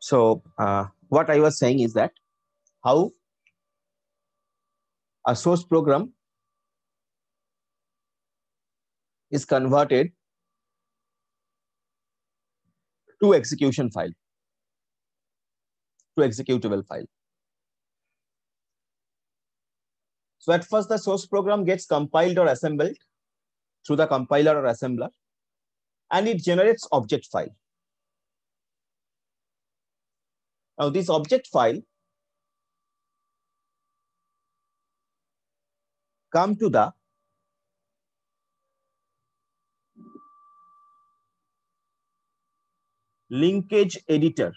So what I was saying is that how a source program is converted to execution file, to executable file. So at first the source program gets compiled or assembled through the compiler or assembler, and it generates object file. Now this object file come to the linkage editor.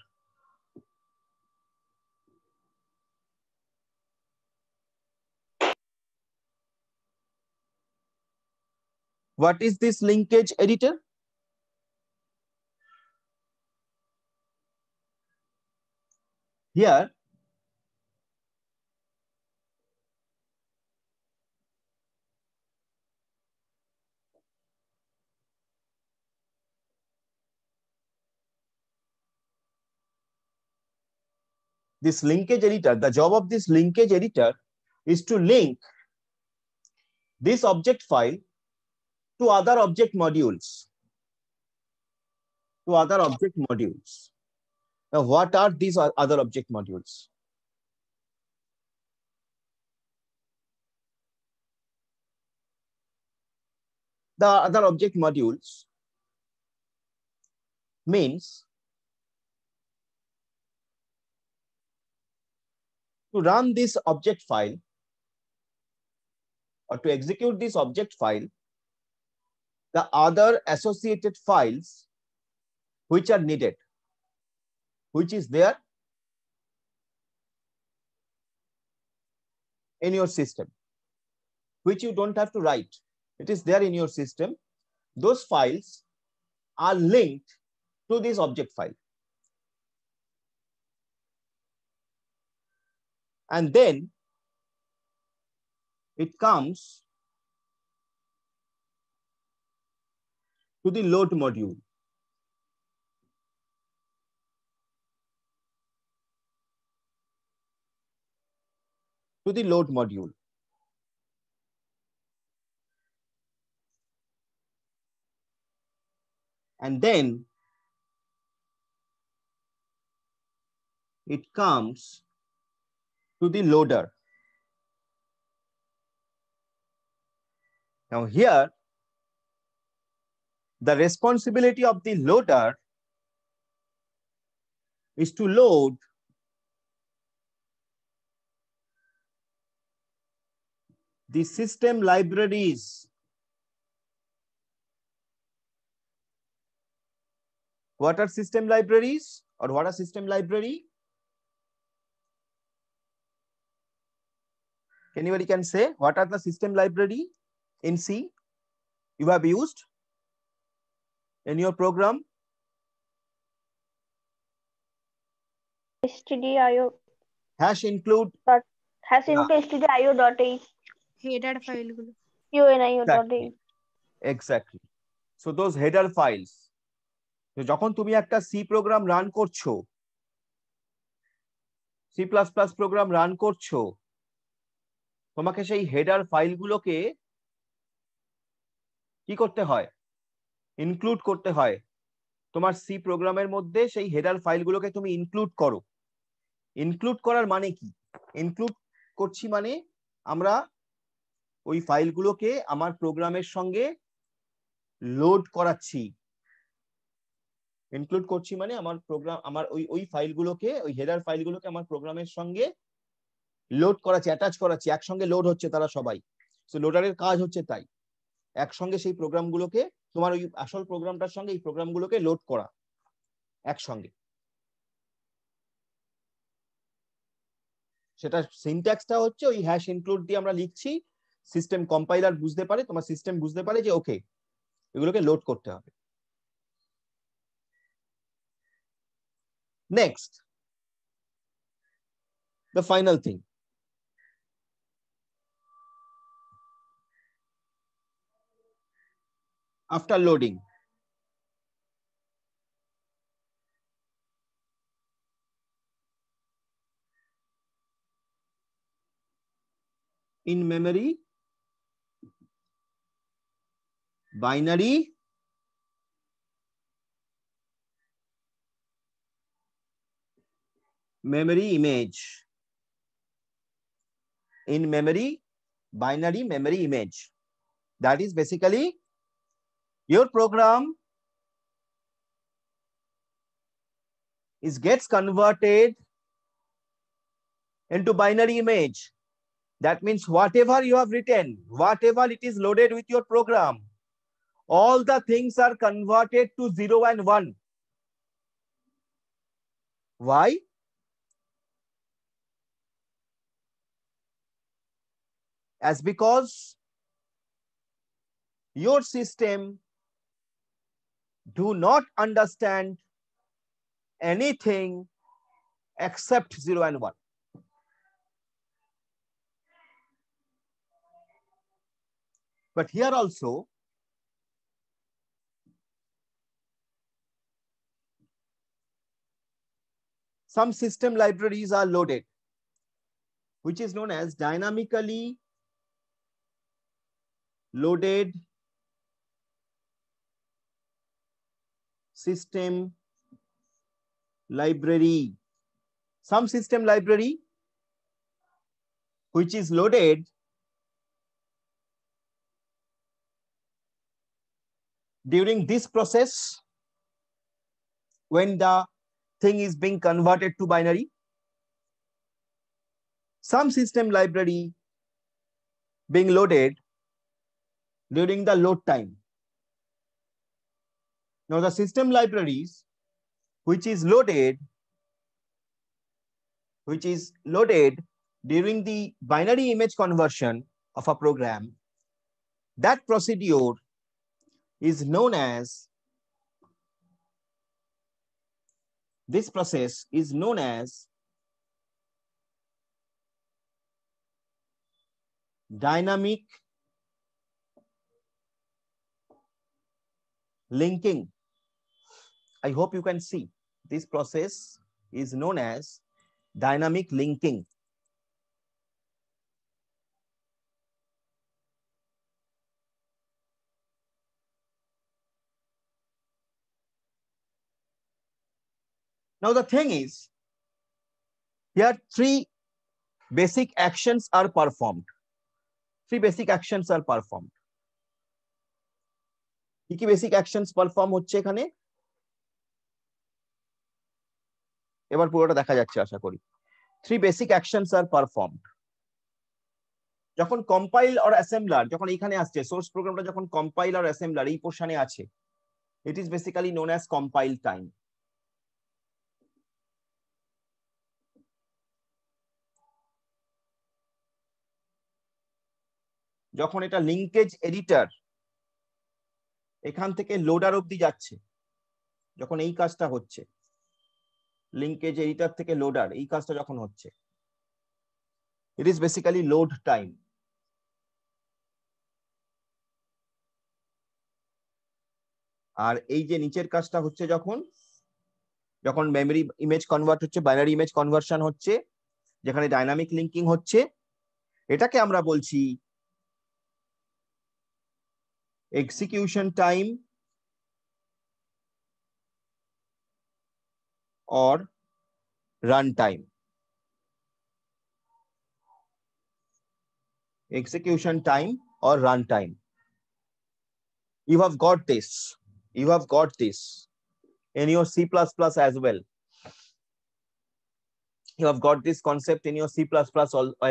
What is this linkage editor? Here, this linkage editor, the job of this linkage editor is to link this object file to other object modules. To other object modules. Now, what are these other object modules? The other object modules means to run this object file or to execute this object file, the other associated files which are needed, which is there in your system, which you don't have to write. It is there in your system. Those files are linked to this object file. And then it comes to the load module. To the load module. And then it comes to the loader. Now here, the responsibility of the loader is to load the system libraries. What are system libraries, or what are system library? Anybody can say what are the system library in C you have used in your program? stdio Hash include hash include stdio.h header file গুলো unio.h exactly. So those header files, যখন তুমি একটা C program run করছো, C plus plus program run করছো, তোমাকে সেই header ফাইলগুলোকে কি করতে হয়? ইনক্লুড করতে হয়। তোমার সি প্রোগ্রামের মধ্যে সেই হেডার ফাইলগুলোকে তুমি ইনক্লুড করো। ইনক্লুড করার মানে কি? ইনক্লুড করছি মানে আমরা ওই ফাইলগুলোকে আমার প্রোগ্রামের সঙ্গে লোড করাচ্ছি। ইনক্লুড করছি মানে আমার প্রোগ্রাম, আমার ওই ফাইলগুলোকে, ওই হেডার ফাইলগুলোকে আমার প্রোগ্রামের সঙ্গে লোড করাচ্ছি, অ্যাটাচ করাচ্ছি, একসঙ্গে লোড হচ্ছে তারা সবাই। সো লোডারের কাজ হচ্ছে তাই, একসঙ্গে সেই প্রোগ্রামগুলোকে, তোমার ওই আসল প্রোগ্রামটার সঙ্গে এই প্রোগ্রামগুলোকে লোড করা একসঙ্গে। সেটা সিনট্যাক্সটা হচ্ছে ওই হ্যাশ ইনক্লুড দিয়ে আমরা লিখছি, সিস্টেম কম্পাইলার বুঝতে পারে, তোমার সিস্টেম বুঝতে পারে যে ওকে এগুলোকে লোড করতে হবে। Next, the final thing, after loading, in memory, binary memory image. In memory, binary memory image. That is basically your program gets converted into binary image. That means whatever you have written, whatever it is loaded with your program, all the things are converted to 0 and 1. Why? As because your system do not understand anything except 0 and 1. But here also, some system libraries are loaded, which is known as dynamically loaded system library. Some system library which is loaded during this process when the thing is being converted to binary. Some system library being loaded during the load time. Now the system libraries which is loaded during the binary image conversion of a program, that procedure is known as, this process is known as dynamic linking. I hope you can see. This process is known as dynamic linking. Now the thing is, here three basic actions are performed. Three basic actions are performed. কি basic actions perform হচ্ছে এখানে? এবার পুরোটা দেখা যাচ্ছে আশা করি। Three basic actions are performed. যখন compile or assembler, যখন এখানে আসছে source প্রোগ্রামটা যখন compile or assembler এই পোরশনে আছে, it is basically known as compile time. যখন এটা লিঙ্কেজ এডিটর এখান থেকে লোডার অবধি যাচ্ছে, যখন এই কাজটা হচ্ছে, লিঙ্কেজ এডিটর থেকে লোডার এই কাজটা যখন হচ্ছে, it is basically load time. আর এই যে নিচের কাজটা হচ্ছে যখন মেমরি ইমেজ কনভার্ট হচ্ছে, বাইনারি ইমেজ কনভার্সন হচ্ছে, যেখানে ডাইনামিক লিঙ্কিং হচ্ছে, এটাকে আমরা বলছি execution time or run time. Execution time or run time. You have got this. You have got this in your C++ as well. You have got this concept in your C++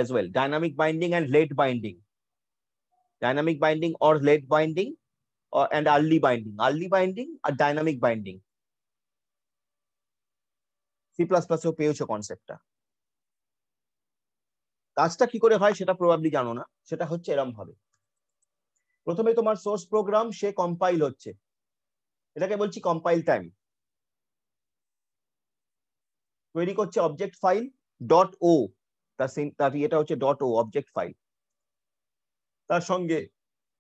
as well. Dynamic binding and late binding. Dynamic binding or late binding and early binding. Early binding or dynamic binding. C++ এও পেয়েছো কনসেপ্টটা। কাজটা কি করে হয় সেটা probably জানো না, সেটা হচ্ছে এরকম ভাবে। প্রথমে তোমার সোর্স প্রোগ্রাম সে কম্পাইল হচ্ছে, এটাকে বলছি কম্পাইল টাইম। তৈরি করছে অবজেক্ট ফাইল .o, তার এটা হচ্ছে .o অবজেক্ট ফাইল। তার সঙ্গে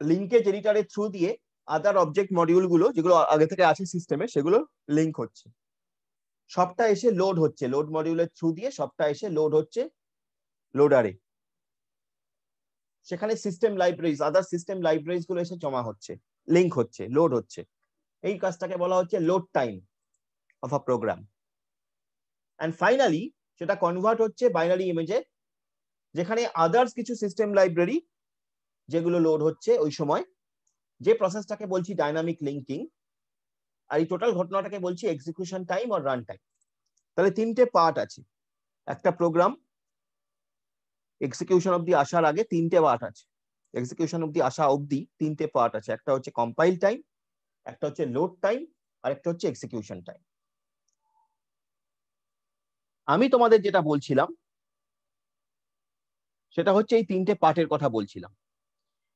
লিঙ্কেজ এডিটরের থ্রু দিয়ে আদার অবজেক্ট মডিউল গুলো যেগুলো আগে থেকে আছে সিস্টেমে সেগুলো লিঙ্ক হচ্ছে, সবটা এসে লোড হচ্ছে, লোড মডিউলের থ্রু দিয়ে সবটা এসে লোড হচ্ছে লোডারে। সেখানে সিস্টেম লাইব্রেরিজ, আদার সিস্টেম লাইব্রেরিজ গুলো এসে জমা হচ্ছে, লিঙ্ক হচ্ছে, লোড হচ্ছে। এই কাজটাকে বলা হচ্ছে load time of a program. And finally সেটা কনভার্ট হচ্ছে বাইনারি ইমেজে, যেখানে আদার্স কিছু সিস্টেম লাইব্রেরি যেগুলো লোড হচ্ছে ওই সময়, যে প্রসেসটাকে বলছি ডাইনামিক লিঙ্কিং, আর এই টোটাল ঘটনাটাকে বলছি এক্সিকিউশন টাইম আর রান টাইম। তাহলে তিনটে পার্ট আছে, একটা প্রোগ্রাম এক্সিকিউশন অব্দি আসার আগে তিনটে পার্ট আছে, এক্সিকিউশন অব্দি আসা অব্দি তিনটে পার্ট আছে। একটা হচ্ছে কম্পাইল টাইম, একটা হচ্ছে লোড টাইম, আর একটা হচ্ছে এক্সিকিউশন টাইম। আমি তোমাদের যেটা বলছিলাম সেটা হচ্ছে এই তিনটে পার্টের কথা বলছিলাম।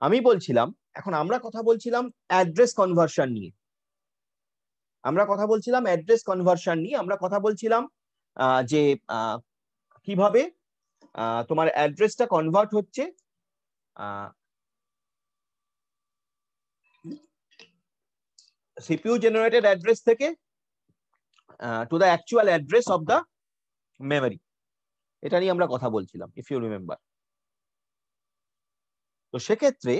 আমি বলছিলাম, এখন আমরা কথা বলছিলাম অ্যাড্রেস কনভার্সন নিয়ে, আমরা কথা বলছিলাম অ্যাড্রেস কনভার্সন নিয়ে, আমরা কথা বলছিলাম যে কিভাবে তোমার অ্যাড্রেসটা কনভার্ট হচ্ছে CPU generated address থেকে to the actual address of the memory। এটা নিয়ে আমরা কথা বলছিলাম, ইফ ইউ রিমেম্বার। তো সেক্ষেত্রে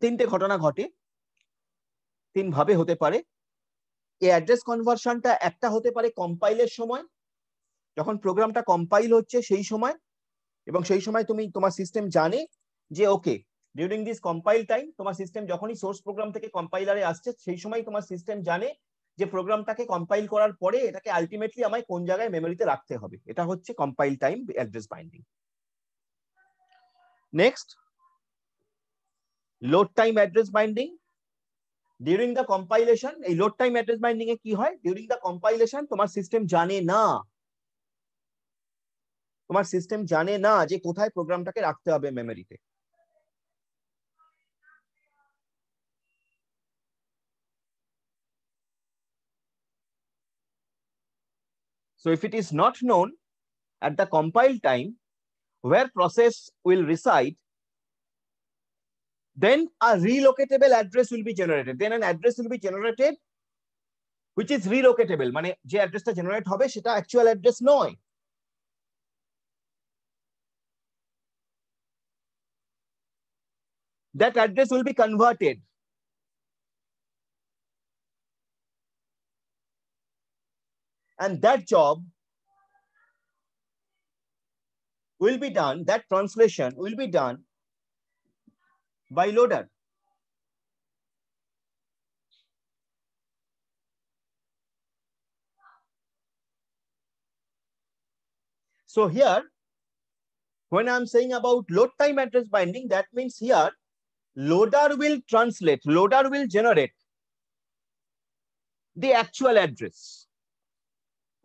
তিনটে ঘটনা ঘটে, তিন ভাবে হতে পারে। এই অ্যাড্রেস কনভার্সনটা একটা হতে পারে কম্পাইলের সময়, যখন প্রোগ্রামটা কম্পাইল হচ্ছে সেই সময়, এবং সেই সময় তোমার সিস্টেম জানে যে ওকে ডিউরিং দিস কম্পাইল টাইম, তোমার সিস্টেম যখনই সোর্স প্রোগ্রাম থেকে কম্পাইলারে আসছে সেই সময় তোমার সিস্টেম জানে যে প্রোগ্রামটাকে কম্পাইল করার পরে এটাকে আলটিমেটলি আমায় কোন জায়গায় মেমোরিতে রাখতে হবে। এটা হচ্ছে compile time address binding. Next, load time address binding. During the compilation, এই লোড টাইম অ্যাড্রেস বাইন্ডিং এ কি হয়, ডিউরিং দ্য কম্পাইলেশন তোমার সিস্টেম জানে না, তোমার সিস্টেম জানে না যে কোথায় প্রোগ্রামটাকে রাখতে হবে মেমোরিতে। So if it is not known at the compile time where process will reside, then a relocatable address will be generated. Then an address will be generated which is relocatable, মানে যে অ্যাড্রেসটা generate হবে সেটা actual address নয়। That address will be converted, and that job will be done, that translation will be done by loader. So here when I'm saying about load time address binding, that means here loader will translate, loader will generate the actual address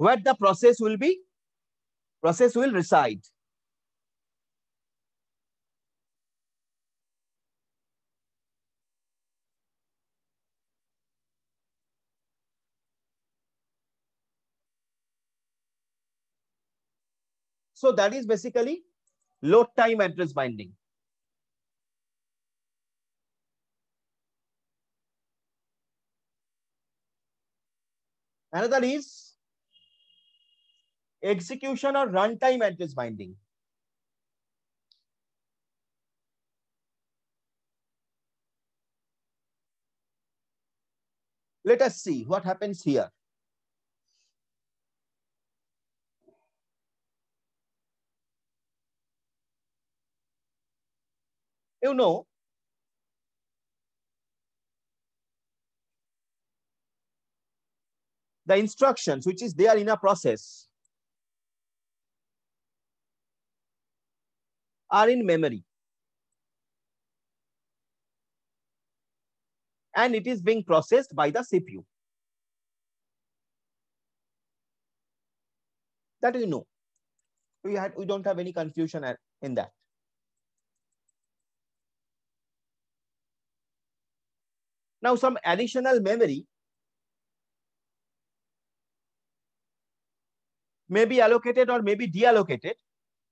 where the process will reside. So that is basically load time address binding. Another is execution or runtime address binding. Let us see what happens here. You know, the instructions which is there in a process are in memory, and it is being processed by the CPU. That we know. We don't have any confusion in that. Now some additional memory may be allocated or may be deallocated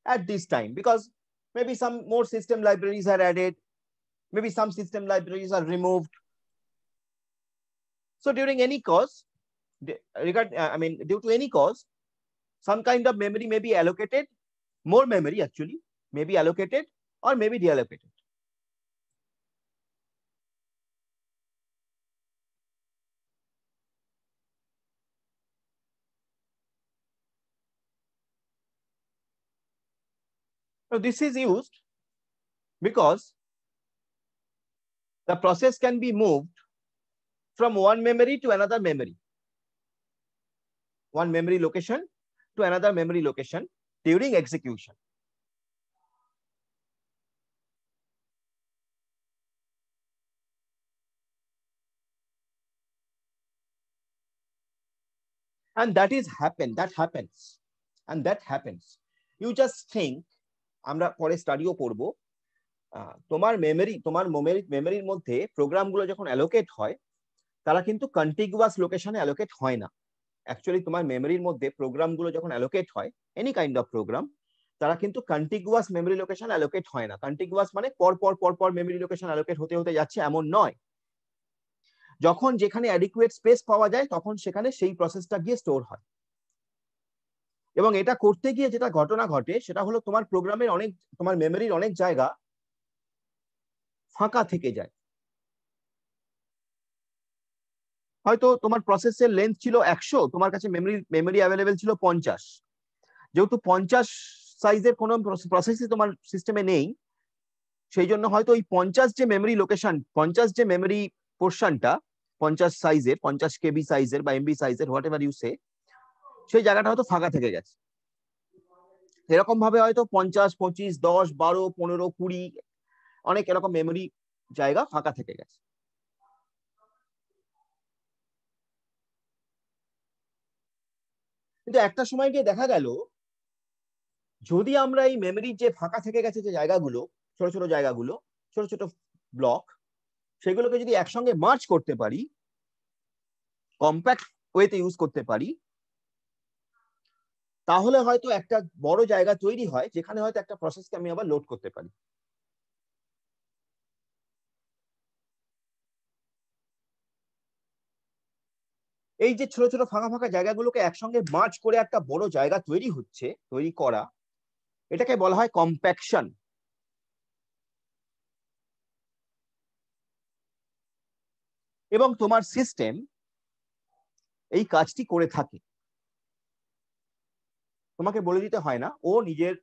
at this time, because maybe some more system libraries are added, maybe some system libraries are removed. So during any cause, due to any cause, some kind of memory may be allocated, more memory actually may be allocated or may be deallocated. So this is used because the process can be moved from one memory to another memory, one memory location to another memory location during execution. And that happens. And that happens. You just think, আমরা পরে স্টাডিও করব, তোমার মেমোরির মধ্যে প্রোগ্রামগুলো যখন allocate হয় তারা কিন্তু কন্টিগুয়াস লোকেশনে অ্যালোকেট হয় না। অ্যাকচুয়ালি তোমার মেমোরির মধ্যে প্রোগ্রামগুলো যখন অ্যালোকেট হয়, এনি কাইন্ড অফ প্রোগ্রাম, তারা কিন্তু কন্টিগুয়াস মেমোরি লোকেশন অ্যালোকেট হয় না। কন্টিগুয়াস মানে পর মেমোরি লোকেশন অ্যালোকেট হতে হতে যাচ্ছে এমন নয়। যখন যেখানে অ্যাডিকুয়েট স্পেস পাওয়া যায় তখন সেখানে সেই প্রসেসটা গিয়ে স্টোর হয়। এবং এটা করতে গিয়ে যেটা ঘটনা ঘটে সেটা হলো তোমার মেমোরির অনেক জায়গা ফাঁকা থেকে যায়। হয়তো তোমার প্রসেসের লেন্থ ছিল 100, তোমার কাছে মেমোরি অ্যাভেলেবেল ছিল 50। যেহেতু 50 সাইজের কোনো প্রসেসই তোমার সিস্টেমে নেই, সেই জন্য হয়তো ওই 50 যে মেমোরি লোকেশন, 50 যে মেমোরি পোর্শনটা 50 সাইজের, 50 কেবি সাইজের বা এমবি সাইজের, হোয়াট এভার ইউ সে, সেই জায়গাটা হয়তো ফাঁকা থেকে গেছে। এরকম ভাবে হয়তো 50, 25, 10, 12, 15, 20 অনেক এরকম মেমোরি জায়গা ফাঁকা থেকে গেছে। কিন্তু একটা সময় গিয়ে দেখা গেল যদি আমরা এই মেমোরির যে ফাঁকা থেকে গেছে যে জায়গাগুলো, ছোট ছোট জায়গাগুলো, ছোট ছোট ব্লক, সেগুলোকে যদি একসঙ্গে মার্জ করতে পারি, কম্প্যাক্ট ওয়েতে ইউজ করতে পারি, তাহলে হয়তো একটা বড় জায়গা তৈরি হয় যেখানে হয়তো একটা প্রসেসকে আমি আবার লোড করতে পারি। এই যে ছোট ছোট ফাঁকা ফাঁকা জায়গাগুলোকে একসঙ্গে মার্জ করে একটা বড় জায়গা তৈরি করা, এটাকে বলা হয় কম্প্যাকশন। এবং তোমার সিস্টেম এই কাজটি করে থাকে। তোমাকে বলে দিতে হয় না, ও নিজের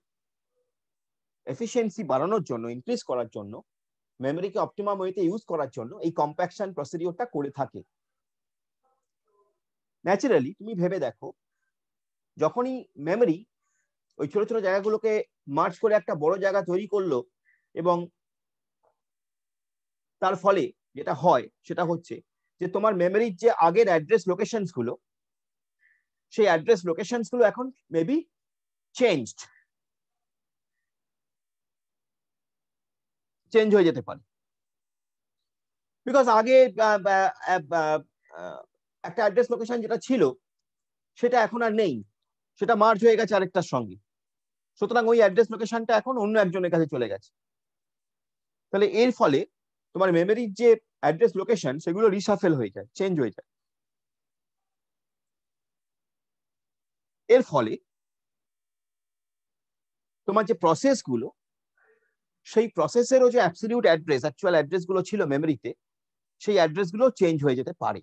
এফিসিয়েন্সি বাড়ানোর জন্য, ইনক্রিজ করার জন্য, মেমোরিকে অপটিমাম ওয়েতে ইউজ করার জন্য এই কম্প্যাকশন প্রসিডিওরটা করে থাকে। ন্যাচারালি তুমি ভেবে দেখো, যখনই মেমোরি ওই ছোট ছোট জায়গাগুলোকে মার্জ করে একটা বড় জায়গা তৈরি করলো, এবং তার ফলে যেটা হয় সেটা হচ্ছে যে তোমার মেমোরির যে আগের অ্যাড্রেস লোকেশনস গুলো, সেই অ্যাড্রেস লোকেশনস গুলো এখন মেবি চেঞ্জ হয়ে যেতে পারে। বিকজ আগে একটা অ্যাড্রেস লোকেশন যেটা ছিল সেটা এখন আর নেই, সেটা মার্জ হয়ে গেছে আরেকটার সঙ্গে। সুতরাং ওই অ্যাড্রেস লোকেশনটা এখন অন্য একজনের কাছে চলে গেছে। তাহলে এর ফলে তোমার মেমোরির যে অ্যাড্রেস লোকেশন সেগুলো রিশাফেল হয়ে যায়, চেঞ্জ হয়ে যায়। এর ফলে তোমার যে প্রসেসগুলো, সেই প্রসেসেরও যে অ্যাবসলিউট অ্যাড্রেস, অ্যাকচুয়াল অ্যাড্রেস গুলো ছিল মেমোরিতে, সেই অ্যাড্রেস গুলো চেঞ্জ হয়ে যেতে পারে।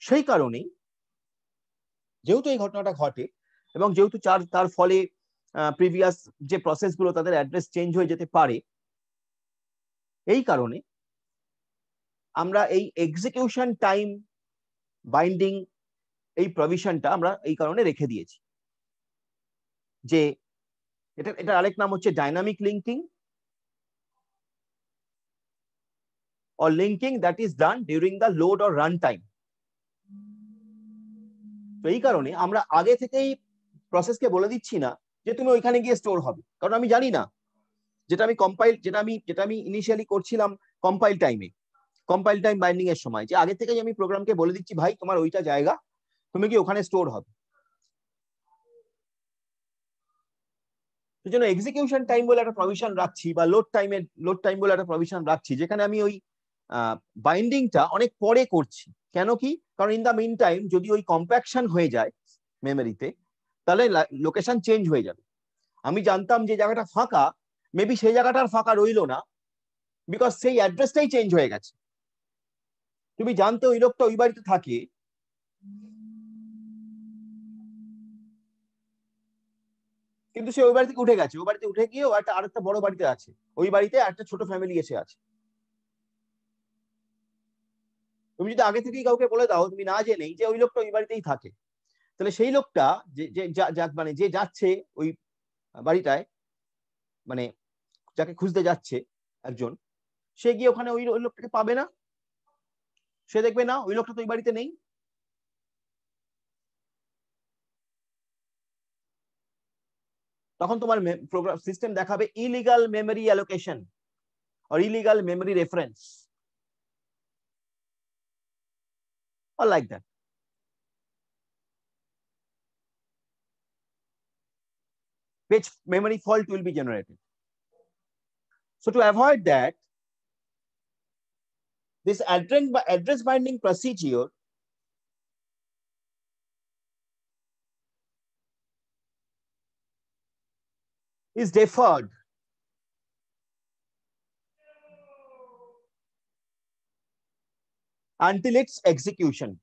সেই কারণেই যেহেতু এই ঘটনাটা ঘটে এবং যেহেতু তার ফলে প্রিভিয়াস যে প্রসেসগুলো তাদের অ্যাড্রেস চেঞ্জ হয়ে যেতে পারে, এই কারণে আমরা এই এক্সিকিউশন টাইম বাইন্ডিং এই প্রভিশনটা আমরা এই কারণে রেখে দিয়েছি, যে এটা আরেক নাম হচ্ছে dynamic linking or linking that is done during the load or run time. তো এই কারণে আমরা আগে থেকেই প্রসেসকে বলে দিচ্ছি না যে তুমি ওইখানে গিয়ে স্টোর হবে, কারণ আমি জানি না। যেটা আমি ইনিশিয়ালি করছিলাম কম্পাইল টাইম বাইন্ডিং এর সময়, যে আগে থেকেই আমি প্রোগ্রামকে বলে দিচ্ছি ভাই তোমার ওইটা জায়গা, তুমি কি ওখানে স্টোর হবে। সেই জন্য এক্সিকিউশন টাইম বলে একটা প্রভিশন রাখছি, বা লোড টাইম বলে একটা প্রভিশন রাখছি, যেখানে আমি ওই বাইন্ডিংটা অনেক পরে করছি। কেন কি? কারণ ইন দা মিন টাইম যদি ওই কম্প্যাকশন হয়ে যায় মেমোরিতে, তাহলে লোকেশন চেঞ্জ হয়ে যাবে। আমি জানতাম যে জায়গাটা ফাঁকা, মেবি সেই জায়গাটার ফাঁকা রইলো না, বিকজ সেই অ্যাড্রেসটাই চেঞ্জ হয়ে গেছে। তুমি জানতে ওই লোকটা ওই বাড়িতে থাকে, কিন্তু সে ওই বাড়ি থেকে উঠে গেছে, ওই বাড়িতে উঠে গিয়ে ও একটা আরেকটা বড় বাড়িতে আছে, ওই বাড়িতে একটা ছোট ফ্যামিলি এসে আছে। তুমি যদি আগে থেকেই কাউকে বলে দাও, তুমি না জেনেই, যে ওই লোকটা ওই বাড়িতেই থাকে, তাহলে সেই লোকটা মানে যে যাচ্ছে ওই বাড়িটায়, মানে যাকে খুঁজতে যাচ্ছে একজন, সে গিয়ে ওখানে ওই লোকটাকে পাবে না, সে দেখবে না ওই লোকটা তো ওই বাড়িতে নেই। তখন তোমার প্রোগ্রাম সিস্টেম দেখাবে illegal memory allocation or illegal memory reference or like that. Which memory fault will be generated. So to avoid that, this address binding procedure is deferred until its execution,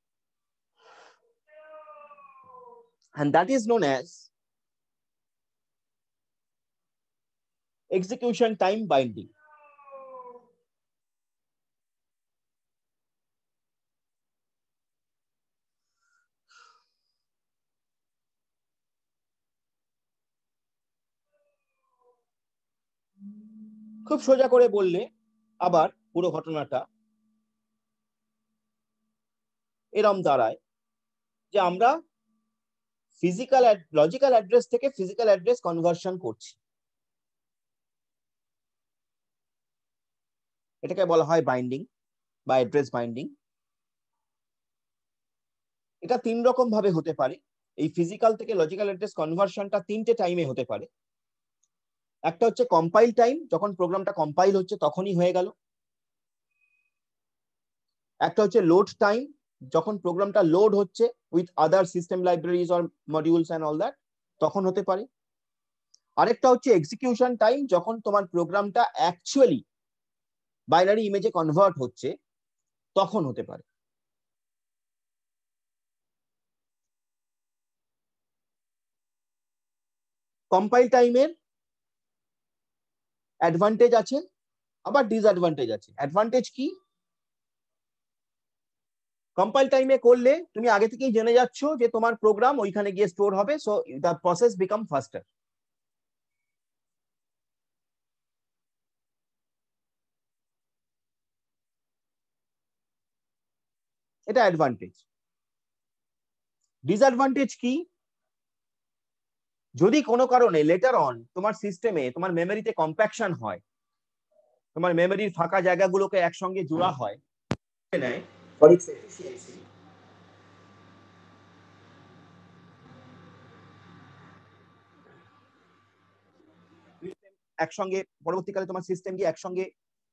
and that is known as execution time binding. খুব সোজা করে বললে আবার পুরো ঘটনাটা এরম দাঁড়ায় যে আমরা ফিজিক্যাল লজিক্যাল অ্যাড্রেস থেকে ফিজিক্যাল অ্যাড্রেস কনভার্সন করছি। এটাকে বলা হয় বাইন্ডিং বা অ্যাড্রেস বাইন্ডিং। এটা তিন রকম ভাবে হতে পারে। এই ফিজিক্যাল থেকে লজিক্যাল অ্যাড্রেস কনভার্সনটা তিনটে টাইমে হতে পারে। একটা হচ্ছে কম্পাইল টাইম, যখন প্রোগ্রামটা কম্পাইল হচ্ছে তখনই হয়ে গেল। একটা হচ্ছে লোড টাইম, যখন প্রোগ্রামটা লোড হচ্ছে with other system libraries or modules and all that, তখন হতে পারে। আরেকটা হচ্ছে এক্সিকিউশন টাইম, যখন তোমার প্রোগ্রামটা অ্যাকচুয়ালি বাইনারি ইমেজে কনভার্ট হচ্ছে তখন হতে পারে। কম্পাইল টাইমের অ্যাডভান্টেজ আছে, আবার ডিসঅ্যাডভান্টেজ আছে। অ্যাডভান্টেজ কি? কম্পাইল টাইমে করলে তুমি আগে থেকেই জেনে যাচ্ছ যে তোমার প্রোগ্রাম ওইখানে গিয়ে স্টোর হবে, সো দ্য প্রসেস বিকাম ফাস্টার। এটা অ্যাডভান্টেজ। ডিসঅ্যাডভান্টেজ কি? যদি কোনো কারণে লেটার অন তোমার সিস্টেমে তোমার মেমোরিতে কম্প্যাকশন হয়, তোমার মেমোরির ফাঁকা জায়গাগুলোকে একসঙ্গে জোড়া হয়, একসঙ্গে পরবর্তীকালে তোমার সিস্টেম গিয়ে একসঙ্গে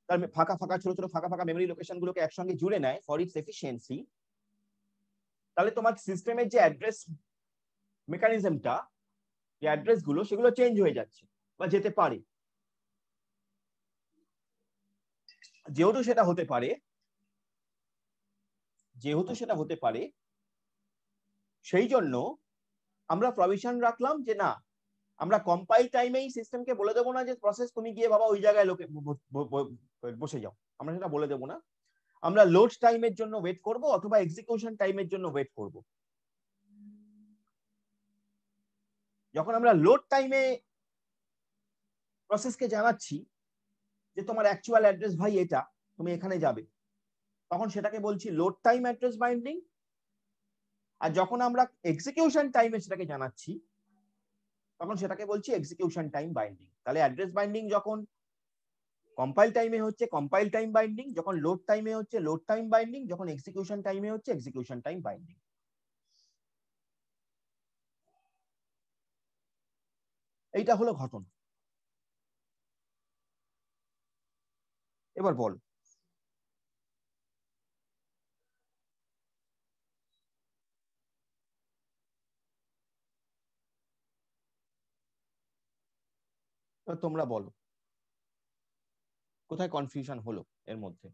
তার ফাঁকা ফাঁকা ছোট ছোট ফাঁকা ফাঁকা মেমোরি লোকেশন গুলোকে একসঙ্গে জুড়ে নেয় ফর ইটস এফিসিয়েন্সি, তাহলে তোমার সিস্টেমের যে অ্যাড্রেস মেকানিজমটা, যে অ্যাড্রেস গুলো, সেগুলো চেঞ্জ হয়ে যাচ্ছে বা যেতে পারে। যেহেতু সেটা হতে পারে, সেই জন্য আমরা প্রভিশন রাখলাম যে না, আমরা কম্পাইল টাইমেই সিস্টেমকে বলে দেবো না যে প্রসেস তুমি গিয়ে বাবা ওই জায়গায় লোকে বসে যাও, আমরা সেটা বলে দেবো না। আমরা লোড টাইমের জন্য ওয়েট করব অথবা এক্সিকিউশন টাইমের জন্য ওয়েট করব। যখন আমরা লোড টাইমে প্রসেসকে জানাচ্ছি যে তোমার অ্যাকচুয়াল অ্যাড্রেস ভাই এটা, তুমি এখানে যাবে, তখন সেটাকে বলছি লোড টাইম অ্যাড্রেস বাইন্ডিং। আর যখন আমরা এক্সিকিউশন টাইমে সেটাকে জানাচ্ছি তখন সেটাকে বলছি এক্সিকিউশন টাইম বাইন্ডিং। তাহলে অ্যাড্রেস বাইন্ডিং যখন কম্পাইল টাইমে হচ্ছে কম্পাইল টাইম বাইন্ডিং, যখন লোড টাইমে হচ্ছে লোড টাইম বাইন্ডিং, যখন এক্সিকিউশন টাইমে হচ্ছে এক্সিকিউশন টাইম বাইন্ডিং। এইটা হলো ঘটনা। এবার বল। তোমরা বলো কোথায় কনফিউশন হলো এর মধ্যে,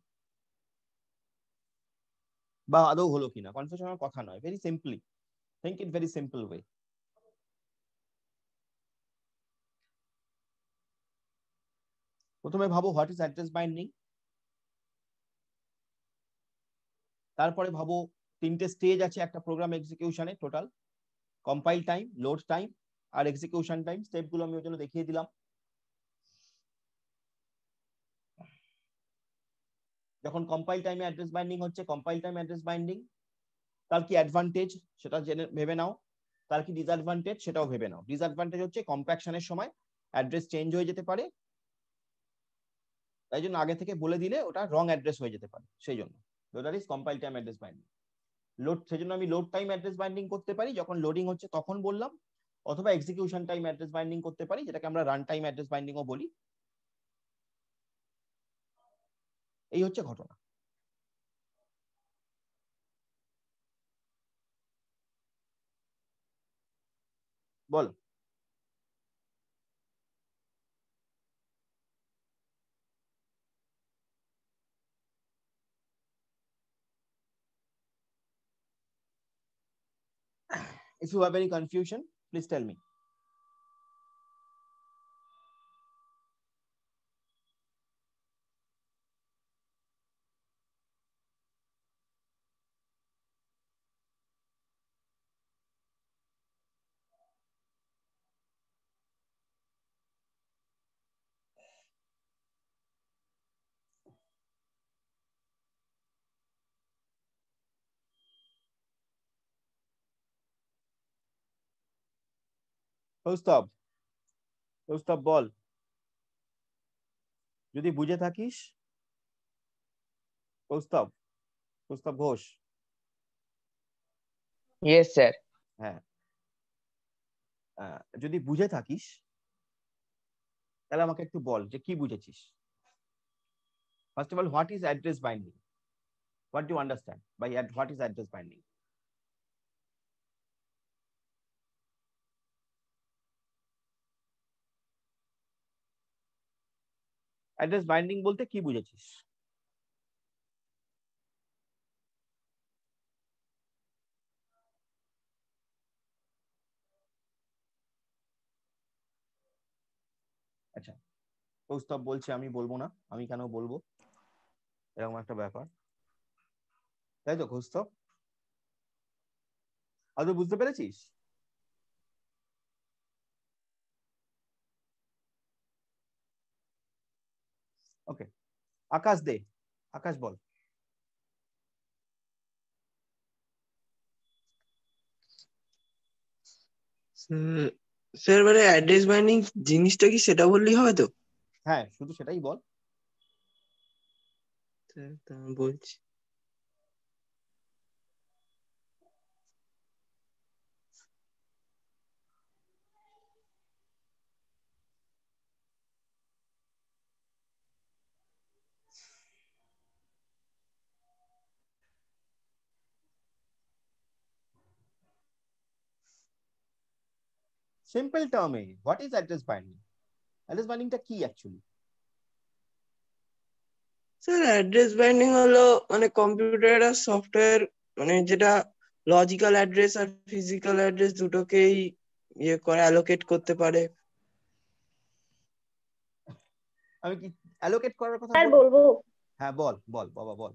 বা আদৌ হলো কিনা। কনফিউশনের কথা নয়, very simply think it very simple way. প্রথমে ভাবো হোয়াট ইজ অ্যাড্রেস বাইন্ডিং, তারপরে ভাবো তিনটে স্টেজ আছে একটা প্রোগ্রাম এক্সিকিউশনে total: compile time, load time আর এক্সিকিউশন টাইম। স্টেপগুলো আমি ওই জন্য দেখিয়ে দিলাম। যখন কম্পাইল টাইমে অ্যাড্রেস বাইন্ডিং হচ্ছে, কম্পাইল টাইম অ্যাড্রেস বাইন্ডিং, তার কি অ্যাডভান্টেজ সেটা জেনে ভেবে নাও, তার কি ডিসঅ্যাডভান্টেজ সেটাও ভেবে নাও। ডিসঅ্যাডভান্টেজ হচ্ছে কম্প্যাকশনের সময় অ্যাড্রেস চেঞ্জ হয়ে যেতে পারে, তাই জন্য আগে থেকে বলে দিলে ওটা রং অ্যাড্রেস হয়ে যেতে পারে, সেই জন্য that is compile time address binding. Load, সেজন্য আমি লোড টাইম অ্যাড্রেস বাইন্ডিং করতে পারি, যখন লোডিং হচ্ছে তখন বললাম, অথবা এক্সিকিউশন টাইম অ্যাড্রেস বাইন্ডিং করতে পারি, যেটাকে আমরা রান টাইম অ্যাড্রেস বাইন্ডিং ও বলি। এই হচ্ছে ঘটনা। বল। If you have any confusion, please tell me. Kaustav, Kaustav বল যদি বুঝে থাকিস। কৌস্তব, কৌস্তব ঘোষ। Yes sir. হ্যাঁ, যদি বুঝে থাকিস তাহলে আমাকে একটু বল যে কি বুঝেছিস। First of all, what is address binding? What do understand by what is address binding? Address binding বলতে কি বুঝেছিস? আচ্ছা, কৌস্তব বলছে আমি বলবো না। আমি কেন বলবো? এরকম একটা ব্যাপার, তাই তো কৌস্তব? আদৌ বুঝতে পেরেছিস? ওকে, আকাশ দে, আকাশ বল। স্যার মানে অ্যাড্রেস বাইন্ডিং জিনিসটা কি সেটা বললেই হবে তো? হ্যাঁ, শুধু সেটাই বল। স্যার তা আমি বলছি। সিম্পল টার্মে what is address binding? Address বাইন্ডিংটা কি অ্যাকচুয়ালি? স্যার অ্যাড্রেস বাইন্ডিং হলো মানে কম্পিউটার আর সফটওয়্যার মানে যেটা লজিক্যাল অ্যাড্রেস আর ফিজিক্যাল অ্যাড্রেস দুটোকেই ইয়ে করে অ্যালোকেট করতে পারে। আমি কি অ্যালোকেট করার কথা স্যার বলবো? বলবো, হ্যাঁ বল বল বাবা বল।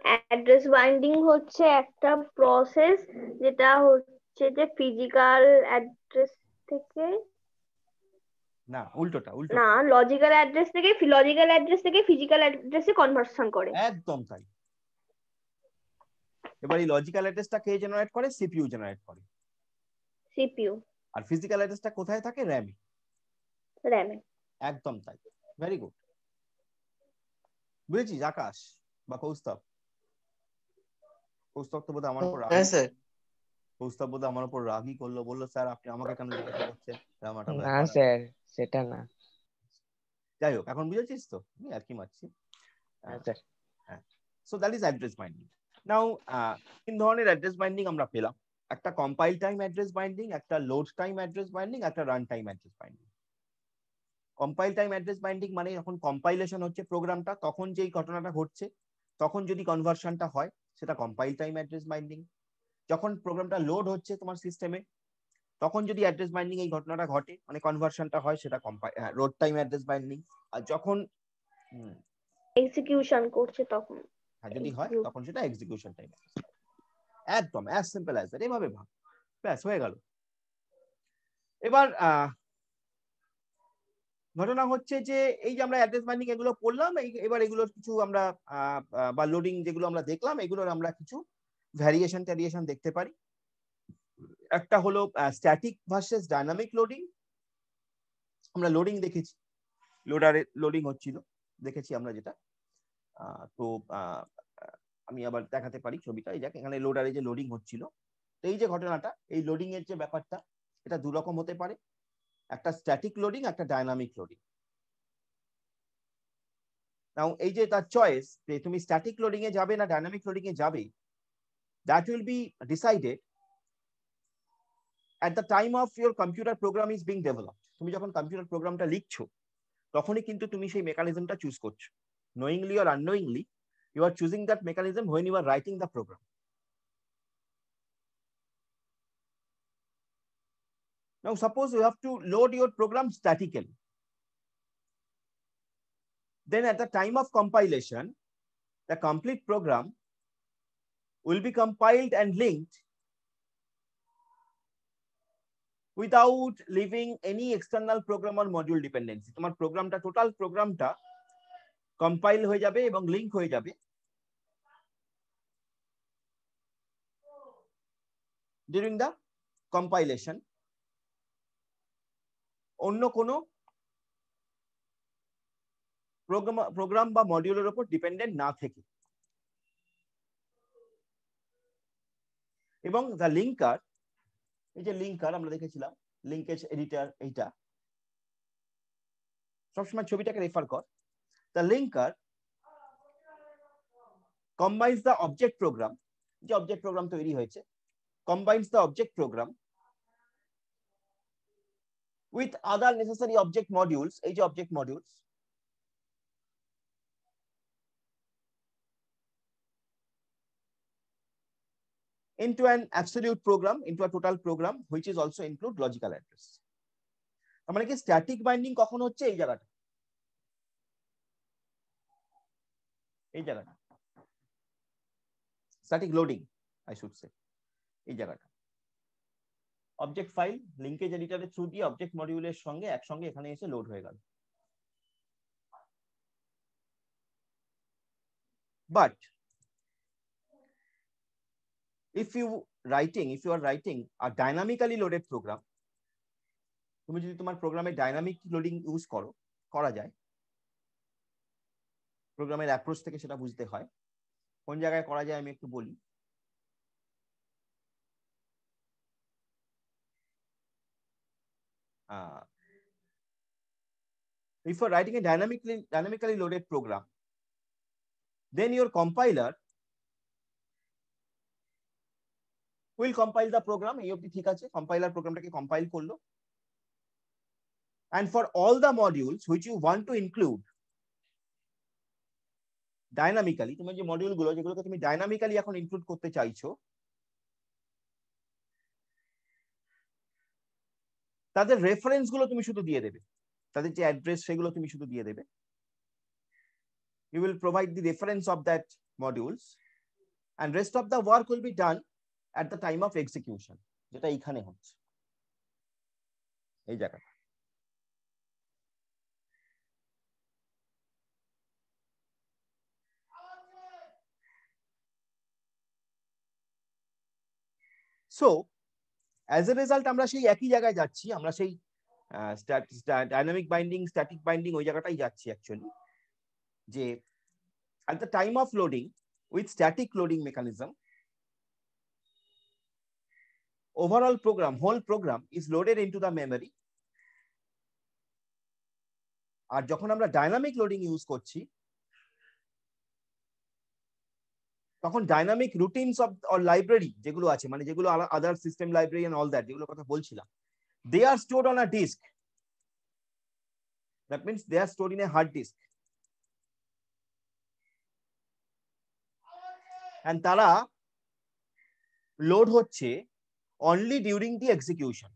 অ্যাড্রেস বাইন্ডিং হচ্ছে একটা প্রসেস যেটা হচ্ছে যে ফিজিক্যাল অ্যাড্রেস থেকে, না, উল্টোটা না উল্টোটা। লজিক্যাল অ্যাড্রেস থেকে ফিজিক্যাল অ্যাড্রেসে কনভার্সন করে। একদম তাই। এবার এই লজিক্যাল অ্যাড্রেসটা কে জেনারেট করে? সিপিইউ জেনারেট করে। সিপিইউ, আর ফিজিক্যাল অ্যাড্রেসটা কোথায় থাকে? র্যামে। র্যামে। একদম তাই, ভেরি গুড। বুঝেছিস আকাশ বা কৌস্তব? কৌস্তব তো বোধহয় আমার উপর রাগই, হ্যাঁ স্যার। কৌস্তব বোধহয় আমার উপর রাগই করলো, বললো স্যার আপনি আমাকে কেন জিজ্ঞাসা করছেন, এরকম একটা না ব্যাপার। স্যার, সেটা না। যাই হোক, এখন বুঝেছিস তো, আমি আর কি মারছি। So that is address binding. Now তিন ধরনের অ্যাড্রেস বাইন্ডিং আমরা পেলাম, একটা কম্পাইল টাইম অ্যাড্রেস বাইন্ডিং, একটা লোড টাইম অ্যাড্রেস বাইন্ডিং, একটা run time address binding. Compile time address binding মানে যখন কম্পাইলেশন হচ্ছে প্রোগ্রামটা, তখন যেই ঘটনাটা ঘটছে, তখন যদি কনভার্সনটা হয় সেটা কম্পাইল টাইম অ্যাড্রেস বাইন্ডিং। যখন প্রোগ্রামটা লোড হচ্ছে তোমার সিস্টেমে, তখন যদি অ্যাড্রেস বাইন্ডিং এই ঘটনাটা ঘটে, মানে কনভার্সনটা হয়, সেটা লোড টাইম অ্যাড্রেস বাইন্ডিং। আর যখন এক্সিকিউশন করছে তখন যদি হয় তখন সেটা এক্সিকিউশন টাইম। একদম অ্যাজ সিম্পল অ্যাজ দ্যাট, এভাবে ভাব, ব্যাস হয়ে গেল। এবার ঘটনা হচ্ছে যে এই যে আমরা অ্যাড্রেস বাইন্ডিং এগুলো পড়লাম, এবার এগুলোর কিছু আমরা বা লোডিং যেগুলো আমরা দেখলাম, এগুলোর আমরা কিছু ভ্যারিয়েশন ট্যারিয়েশন দেখতে পারি। একটা হলো স্ট্যাটিক ভার্সেস ডাইনামিক লোডিং। আমরা লোডিং দেখেছি, লোডারে লোডিং হচ্ছিল দেখেছি আমরা যেটা। তো আমি আবার দেখাতে পারি ছবিটা, এই যাক, এখানে লোডারে যে লোডিং হচ্ছিল, তো এই যে ঘটনাটা, এই লোডিং এর যে ব্যাপারটা, এটা দু রকম হতে পারে, একটা স্ট্যাটিক লোডিং, একটা ডাইনামিক লোডিং। নাও এই যে তার চয়েস, যে তুমি স্ট্যাটিক লোডিং এ যাবে না ডাইনামিক লোডিং এ যাবে, that will be decided at the time of your computer program is being developed. তুমি যখন কম্পিউটার প্রোগ্রামটা লিখছো, তখনই কিন্তু তুমি সেই মেকানিজমটা চুজ করছো। knowingly or unknowingly you are choosing that mechanism when you are writing the program. Now suppose you have to load your program statically, then at the time of compilation the complete program will be compiled and linked without leaving any external program or module dependency. তোমার প্রোগ্রামটা, total প্রোগ্রামটা compile হয়ে যাবে এবং link হয়ে যাবে during the compilation অন্য কোনো প্রোগ্রাম বা মডিউলের উপর ডিপেন্ডেন্ট না থেকে। এবং দ্য লিঙ্কার, এই যে লিঙ্কার আমরা দেখেছিলাম, লিঙ্কেজ এডিটর, এইটা সবসময় ছবিটাকে রেফার কর। The linker combines the object programme, যে অবজেক্ট প্রোগ্রাম তৈরি হয়েছে, combines the object program with other necessary object modules, এই যে object modules, into an absolute program, into a total program which is also include logical address. মানে কি static binding কখন হচ্ছে? এই জায়গাটা, এই জায়গাটা static loading I should say, এই জায়গাটা অবজেক্ট ফাইল লিঙ্কেজ এডিটরের থ্রু দিয়ে অবজেক্ট মডিউলের সঙ্গে একসঙ্গে এখানে এসে লোড হয়ে গেল। But if you are writing a dynamically loaded program, তুমি যদি তোমার প্রোগ্রামে ডাইনামিক লোডিং ইউজ করা যায়, প্রোগ্রামের অ্যাপ্রোচ থেকে সেটা বুঝতে হয়। কোন জায়গায় করা যায় আমি একটু বলি। If you are writing a dynamically loaded program, then your compiler will compile the program. এই অবধি ঠিক আছে, কম্পাইলার প্রোগ্রামটাকে কম্পাইল করলো, and for all the modules which you want to include dynamically, তুমি যে মডিউলগুলো যেগুলোকে তুমি ডাইনামিক্যালি এখন ইনক্লুড করতে চাইছো, তাদের রেফারেন্স গুলো তুমি শুধু দিয়ে দেবে, তাদের যে অ্যাড্রেস সেগুলো তুমি শুধু দিয়ে দেবে। You will provide the reference of that modules and rest of the work will be done at the time of execution, যেটা এইখানে হচ্ছে, এই জায়গাটা। So as a result আমরা সেই একই জায়গায় যাচ্ছি, আমরা সেই ডাইনামিক বাইন্ডিং, স্ট্যাটিক বাইন্ডিং ওই জায়গাটাই যাচ্ছি অ্যাকচুয়ালি, যে at the time of loading with static loading mechanism, overall program, whole program is loaded into the memory আর যখন আমরা ডাইনামিক লোডিং ইউজ করছি তখন dynamic routines of or library যেগুলো আছে, মানে যেগুলো other system library and all that যেগুলো কথা বলছিলাম, they are stored on a disk. That means they are stored in a hard disk, and তারা লোড হচ্ছে অনলি ডিউরিং দি এক্সিকিউশন।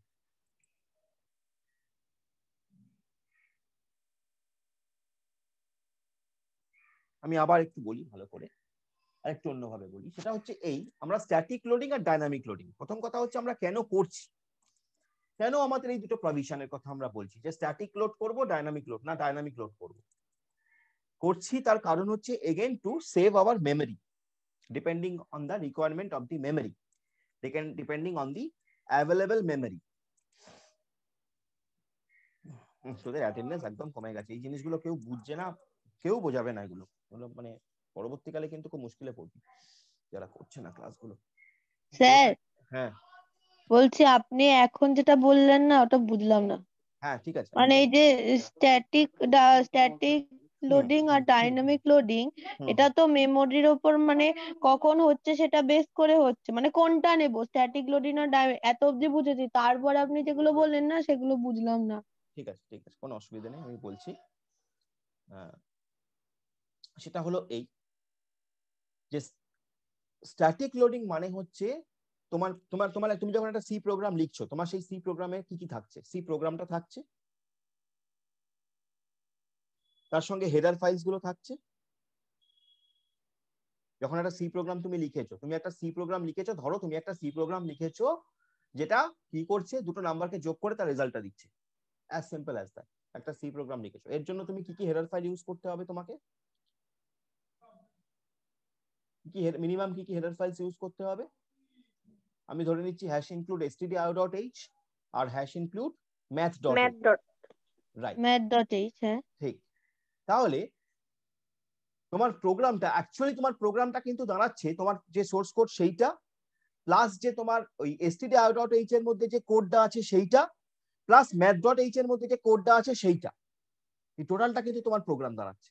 আমি আবার একটু বলি ভালো করে, আর একটু অন্যভাবে বলি, সেটা হচ্ছে এই, আমরা স্ট্যাটিক লোডিং আর ডাইনামিক লোডিং, প্রথম কথা হচ্ছে আমরা কেন করছি, কেন আমাদের এই দুটো প্রভিশনের কথা আমরা বলছি যে স্ট্যাটিক লোড করব ডাইনামিক লোড না ডাইনামিক লোড করব। করছি তার কারণ হচ্ছে again to save our memory, depending on the requirement of the memory, depending on the available memory. তোদের অ্যাটেন্ডেন্স একদম কমে গেছে, এই জিনিসগুলো কেউ বুঝছে না, কেউ বোঝাবে না এগুলো, মানে পরবর্তীকালে কিন্তু খুব মুশকিলে পড়বি যারা করছে না ক্লাসগুলো। স্যার হ্যাঁ বলছি আপনি এখন যেটা বললেন না ওটা বুঝলাম না। হ্যাঁ ঠিক আছে। মানে এই যে স্ট্যাটিক লোডিং আর ডাইনামিক লোডিং, এটা তো মেমোরির ওপর মানে কখন হচ্ছে সেটা বেস করে হচ্ছে, মানে কোনটা নেব, স্ট্যাটিক লোডিং আর এত অব্দি বুঝেছি, তারপর আপনি যেগুলো বললেন না সেগুলো বুঝলাম না। ঠিক আছে ঠিক আছে, কোনো অসুবিধা নেই, আমি বলছি। সেটা হলো এই যে স্ট্যাটিক লোডিং মানে হচ্ছে তোমার তোমার তোমার তুমি যখন একটা সি প্রোগ্রাম লিখছো, তোমার সেই সি প্রোগ্রামে কি কি থাকছে, সি প্রোগ্রামটা থাকছে, তার সঙ্গে হেডার ফাইলস গুলো থাকছে। যখন একটা সি প্রোগ্রাম তুমি লিখেছো, ধরো তুমি একটা সি প্রোগ্রাম লিখেছো যেটা কি করছে, দুটো নাম্বারকে যোগ করে তার রেজাল্টটা দিচ্ছে, অ্যাজ সিম্পল অ্যাজ দ্যাট। একটা সি প্রোগ্রাম লিখেছো, এর জন্য তুমি কি কি হেডার ফাইল ইউজ করতে হবে, তোমাকে মিনিমাম কি কি হেডার ফাইলস ইউজ করতে হবে? আমি ধরে নিচ্ছি হ্যাশ ইনক্লুড stdio.h আর hash include math.h, right? math.h, হ্যাঁ ঠিক। তাহলে তোমার প্রোগ্রামটা কিন্তু দাঁড়াচ্ছে তোমার যে সোর্স কোড সেইটা, প্লাস যে তোমার ওই stdio.h এর মধ্যে যে কোডটা আছে সেইটা, প্লাস math.h এর মধ্যে যে কোডটা আছে সেইটা, এই টোটালটা কিন্তু তোমার প্রোগ্রাম দাঁড়াচ্ছে।